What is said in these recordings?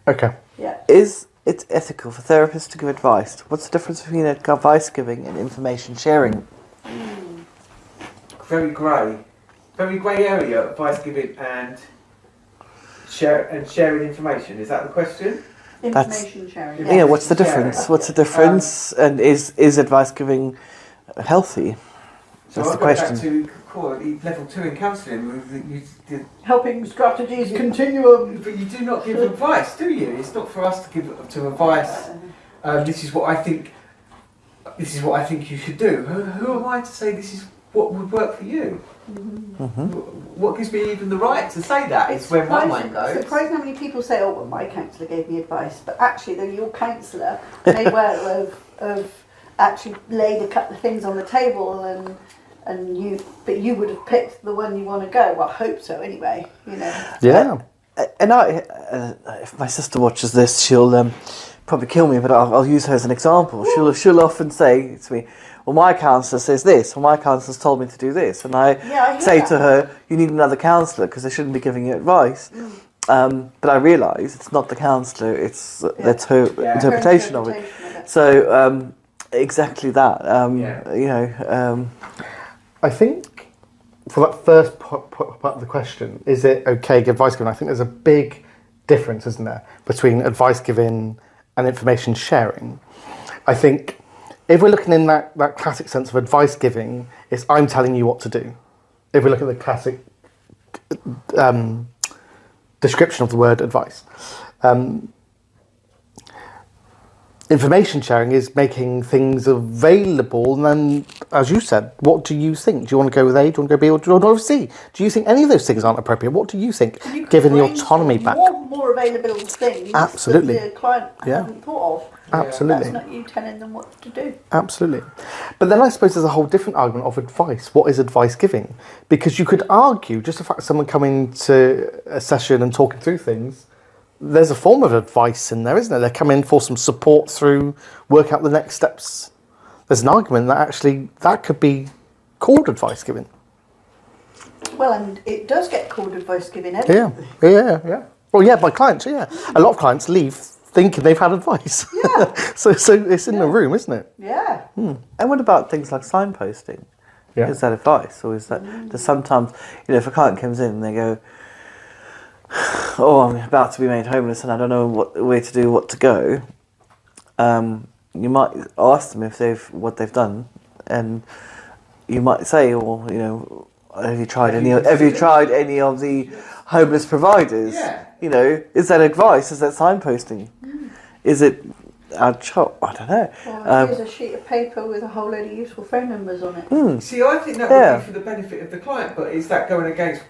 Okay. Yeah. Is it ethical for therapists to give advice? What's the difference between advice giving and information sharing? Very grey area, advice giving and sharing information. Is that the question? Information sharing. Yeah, what's the difference? What's the difference? And is advice giving healthy? So That's I'll the go question. back to level 2 in counselling. Helping strategies continuum. But you do not give advice, do you? It's not for us to give advice. This is what I think. This is what I think you should do. Who am I to say this is what would work for you? Mm-hmm. What gives me even the right to say that? It's where my mind goes. It's surprising how many people say, "Oh, well, my counsellor gave me advice," but actually, though, your counsellor may well have actually laid a couple of things on the table and you would have picked the one you want to go. Well, I hope so anyway, you know. Yeah. And if my sister watches this, she'll probably kill me, but I'll use her as an example. She'll often say to me, well, my counsellor says this, or my counsellor's told me to do this. And I say to her, you need another counsellor because they shouldn't be giving you advice. But I realise it's not the counsellor, that's her interpretation of it. So exactly that, you know. I think for that first part of the question, is it okay to give advice giving? I think there's a big difference, isn't there, between advice giving and information sharing. I think if we're looking in that classic sense of advice giving, it's I'm telling you what to do. If we look at the classic description of the word advice. Information sharing is making things available, and then, as you said, what do you think? Do you want to go with A? Do you want to go B? Or do you want to go with C? Do you think any of those things aren't appropriate? What do you think, given the autonomy back? More available things Absolutely. that the client hasn't thought of. Absolutely. That's not you telling them what to do. Absolutely. But then I suppose there's a whole different argument of advice. What is advice giving? Because you could argue, just the fact that someone coming to a session and talking through things, there's a form of advice in there, isn't there? They're coming for some support through, work out the next steps. There's an argument that actually that could be called advice giving. Well, and it does get called advice giving, Yeah. Well, yeah, by clients, yeah. A lot of clients leave thinking they've had advice. Yeah. so it's in the room, isn't it? Yeah. And what about things like signposting? Yeah. Is that advice, or is that does sometimes, you know, if a client comes in and they go, oh, I'm about to be made homeless and I don't know where to do, what to go, you might ask them what they've done, and you might say, well, you know, have you tried any of the homeless providers? Yeah. You know, is that advice? Is that signposting? Is it I don't know. Well, here's a sheet of paper with a whole load of useful phone numbers on it. See, I think that would be for the benefit of the client, but is that going against?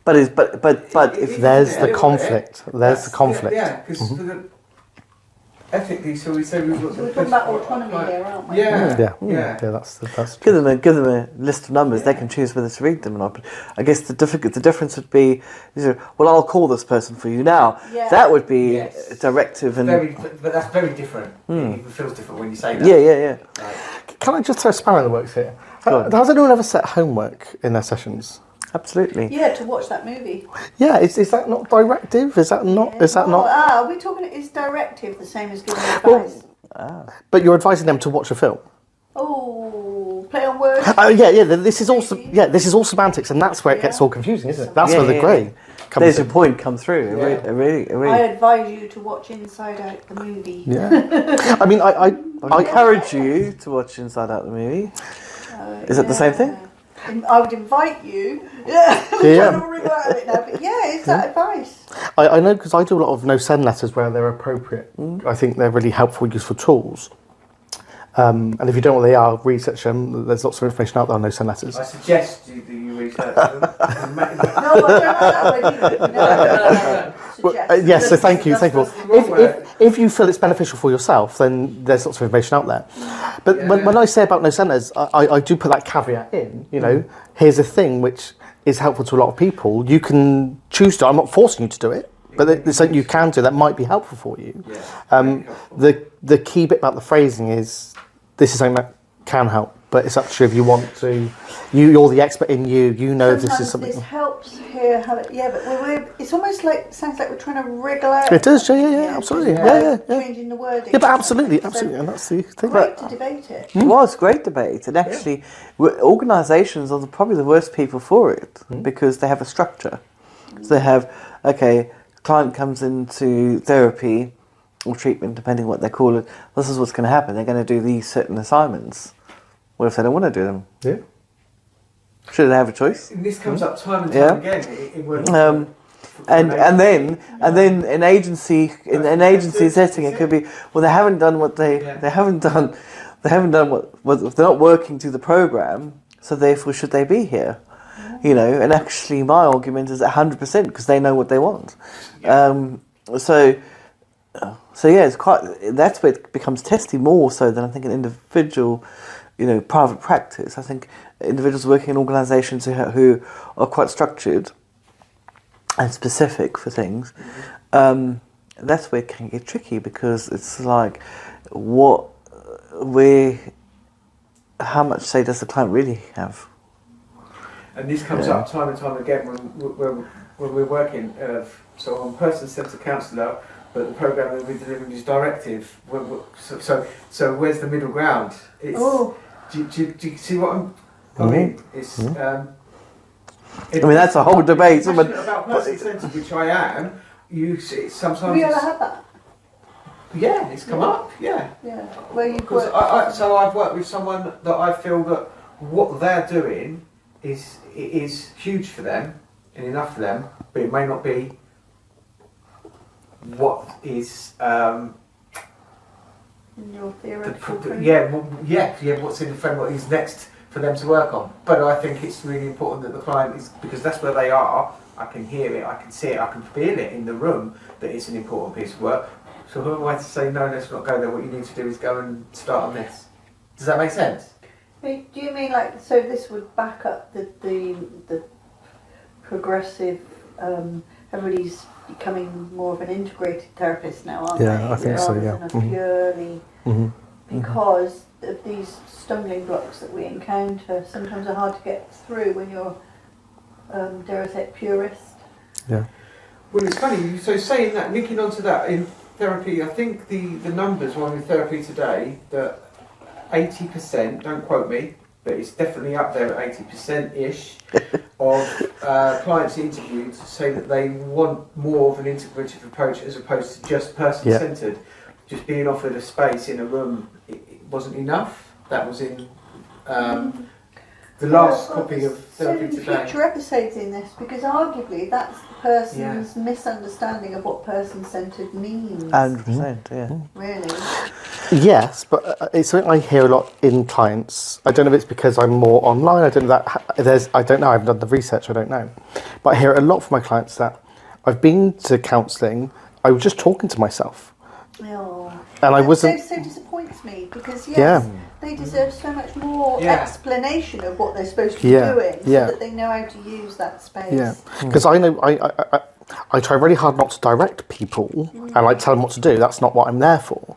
But if There's the conflict. There's the conflict. Yeah, because ethically, so we say we're talking about autonomy here, aren't we? Yeah. That's give them a list of numbers, they can choose whether to read them or not. But I guess the difference would be, well, I'll call this person for you now. Yeah. That would be a directive, and but that's very different. It feels different when you say that. Yeah. Can I just throw a spanner in the works here? Has anyone ever set homework in their sessions? Absolutely. Yeah, to watch that movie. Yeah, is that not directive? Is that not? Yeah. Is that not? We're talking. Is directive the same as giving advice? But you're advising them to watch a film. Oh, play on words. This is also this is all semantics, and that's where it gets all confusing, isn't it? That's where the grey comes There's in. your point come through. Yeah. Really. I advise you to watch Inside Out the movie. Yeah. I mean, I encourage you to watch Inside Out the movie. Is it the same thing? I would invite you. Yeah. I'm trying to wriggle out of it now, but is that advice? I know, because I do a lot of no-send letters where they're appropriate. I think they're really helpful, useful tools. And if you don't know what they are, research them. There's lots of information out there on no-send letters. I suggest that you research them. No, I don't know. Yes, so thank you. If you feel it's beneficial for yourself, then there's lots of information out there. But when I say about no-send letters, I do put that caveat in. You know, here's a thing which is helpful to a lot of people. You can choose to. I'm not forcing you to do it, but it's something you can do that might be helpful for you. Yeah. The key bit about the phrasing is this is something that can help. But it's up to you if you want to. You're the expert in you. You know Sometimes this is something. this helps here. But it's almost like sounds like we're trying to wriggle out. It does, yeah, absolutely, yeah. Changing the wording. Yeah, but absolutely, So and that's the thing. great to debate it. It was great debate, and actually, organisations are probably the worst people for it because they have a structure. So they have, client comes into therapy or treatment, depending what they call it. This is what's going to happen. They're going to do these certain assignments. What if they don't want to do them? Yeah. Should they have a choice? And this comes up time and time again. It works. And then an agency in an agency setting, it could be they haven't done what they haven't done what they're not working to the program, so therefore should they be here? And actually my argument is 100% because they know what they want. It's quite, that's where it becomes testy more so than I think an individual, private practice. I think individuals working in organisations who are quite structured and specific for things, that's where it can get tricky because it's like, how much say does the client really have? And this comes up time and time again when we're working. So I'm person-centred counsellor, but the programme that we're delivering is directive. So where's the middle ground? Do you see what I mean? It's. That's a whole debate. About person-centred, which I am. Sometimes. Have you ever had that? Yeah, it's come up. Yeah. Yeah. Where you Because I've worked with someone that I feel that what they're doing is huge for them and enough for them, but it may not be what is in your theoretical what's in the framework is next for them to work on. But I think it's really important that the client is, because that's where they are. I can hear it, I can see it, I can feel it in the room that it's an important piece of work. So who am I to say no, let's not go there? What you need to do is go and start on this. Does that make sense? Do you mean so this would back up the progressive, everybody's becoming more of an integrated therapist now, aren't they? Yeah, I think so, yeah. Rather than a purely, because of these stumbling blocks that we encounter sometimes are hard to get through when you're, dare I say, purist. Yeah. Well, it's funny, so saying that, linking onto that, in therapy, I think the numbers when in therapy today, that 80%, don't quote me, but it's definitely up there at 80%-ish of clients interviewed say that they want more of an integrative approach as opposed to just person-centred. Yeah. Just being offered a space in a room, it wasn't enough. That was in the last copy of Therapy Today. Future episodes in this, because arguably that's the person's misunderstanding of what person-centred means. 100%, yeah. Really? Yes, but it's something I hear a lot in clients. I don't know if it's because I'm more online. I don't know I don't know. I haven't done the research. I don't know, but I hear it a lot from my clients that I've been to counselling. I was just talking to myself, and I wasn't. So disappoints me because they deserve so much more explanation of what they're supposed to be doing, so that they know how to use that space. Yeah, because I know I try really hard not to direct people and tell them what to do. That's not what I'm there for.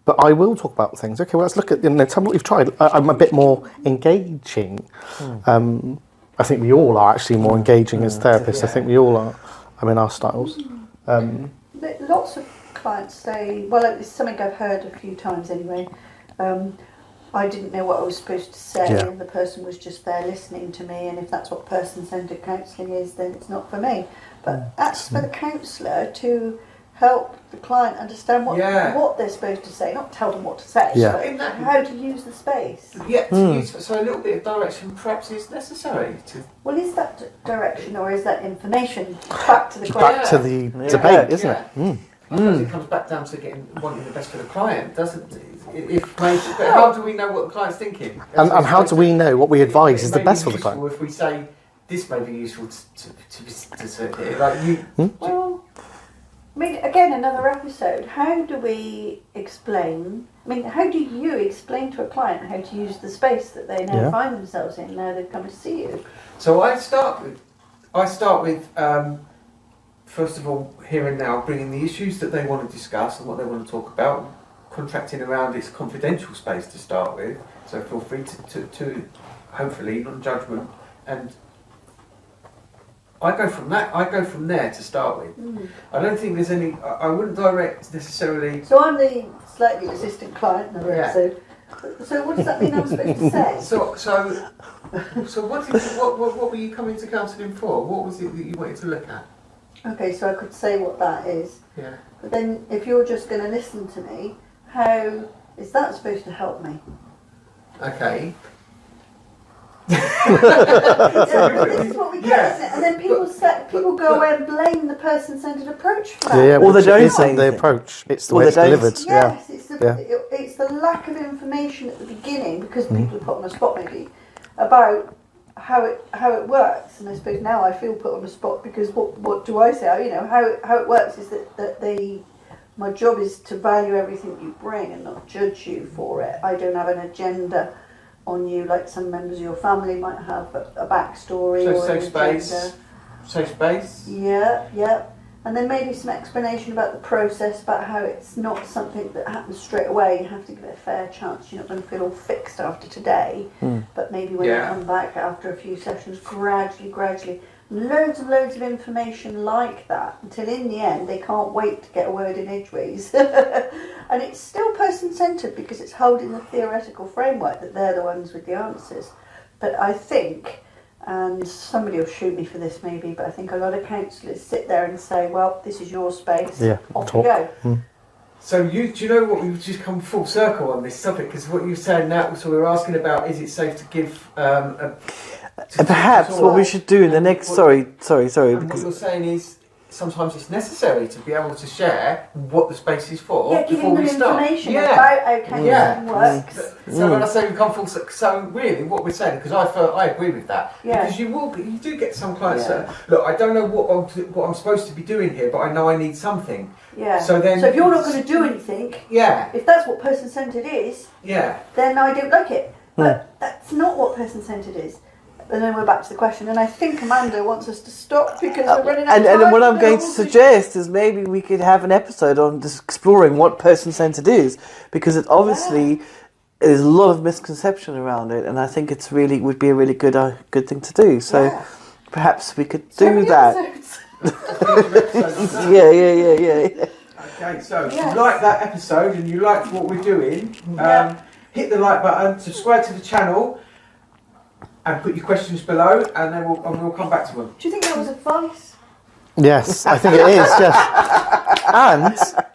But I will talk about things. Okay, well, let's look at, tell me what you've tried. I'm a bit more engaging. I think we all are actually more engaging as therapists. I think we all are. Our styles. Lots of clients say, well, it's something I've heard a few times anyway. I didn't know what I was supposed to say, and the person was just there listening to me. And if that's what person-centred counselling is, then it's not for me. But that's for the counsellor to help the client understand what they're supposed to say, not tell them what to say, but how to use the space. Yeah, to use, so a little bit of direction perhaps is necessary. Well, is that direction or is that information? Back to the question. Back to the debate, isn't it? I suppose it comes back down to wanting the best for the client, doesn't it? But how do we know what the client's thinking? And how do we know what we advise is the best for the client? If we say, this may be useful to well, again, another episode. How do we explain? How do you explain to a client how to use the space that they now find themselves in now they've come to see you? So I start with first of all, here and now, bringing the issues that they want to discuss and what they want to talk about, contracting around its confidential space to start with. So feel free to hopefully, not judgment, and I go from there to start with. I don't think there's any. I wouldn't direct necessarily. So I'm the slightly resistant client in the room. So what does that mean I'm supposed to say? So what were you coming to counselling for? What was it that you wanted to look at? Okay, so I could say what that is. Yeah. But then if you're just going to listen to me, how is that supposed to help me? Okay. This is what we get, isn't it? And then people go away and blame the person-centred approach for that. Yeah, Or they which don't isn't say the anything. approach. It's the Or way they it's don't. delivered. Yes, Yeah. it's the lack of information at the beginning, because people are put on the spot maybe, about how it works. And I suppose now I feel put on the spot, because what do I say? You know, how it works is that my job is to value everything you bring and not judge you for it. I don't have an agenda on you like some members of your family might have a backstory So or an safe agenda. space. Safe space. Yeah. And then maybe some explanation about the process, about how it's not something that happens straight away. You have to give it a fair chance. You're not going to feel all fixed after today, but maybe when you come back after a few sessions, gradually, loads and loads of information like that, until in the end they can't wait to get a word in edgeways. And it's still person-centred, because it's holding the theoretical framework that they're the ones with the answers. But I think, and somebody will shoot me for this maybe, but I think a lot of counsellors sit there and say, well, this is your space, off you go. So do you know what, we've just come full circle on this topic, because what you're saying now, so we're asking about, is it safe to give Perhaps what we should do in the next... Sorry. And Because what you're saying is, sometimes it's necessary to be able to share what the space is for Yeah, before giving them we start. information about how counselling works. So when I say we come full circle, so really what we're saying, because I agree with that, Yeah. because you do get some clients that, look, I don't know what I'm supposed to be doing here, but I know I need something. Yeah. So if you're not going to do anything, Yeah. if that's what person-centred is, Yeah. then I don't like it. But that's not what person-centred is. And then we're back to the question, and I think Amanda wants us to stop because we're running out of time. and what I'm going to suggest is maybe we could have an episode on just exploring what person-centred is, because it obviously there's a lot of misconception around it, and I think it's really would be a really good thing to do. So perhaps we could do that. Yeah. Okay, so if you like that episode and you liked what we're doing, hit the like button, subscribe to the channel, and put your questions below, and then we'll come back to them. Do you think that was advice? Yes, I think it is. Yes,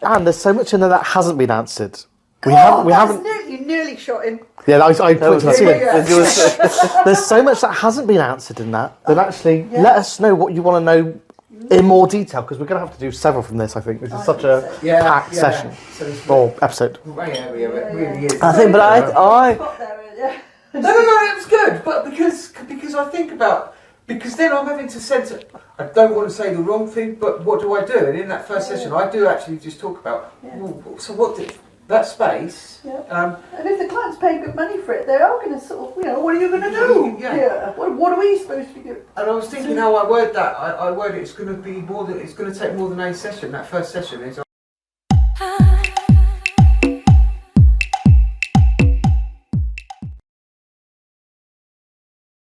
and there's so much in there that hasn't been answered. We haven't. You nearly shot him. Yeah, I put it to you. Yeah. There's so much that hasn't been answered in that. Then actually, let us know what you want to know in more detail, because we're going to have to do several from this. I think this is such a packed session or episode. Grey area, it really is. I think, but I No, it was good, but because I think about, because then I'm having to censor. I don't want to say the wrong thing, but what do I do? And in that first session, I do actually just talk about. Well, so what did that space? And if the client's paying good money for it, they are going to sort of, what are you going to do? What are we supposed to be doing? And I was thinking how I word that. I word it. It's going to be more than. It's going to take more than a session. That first session is.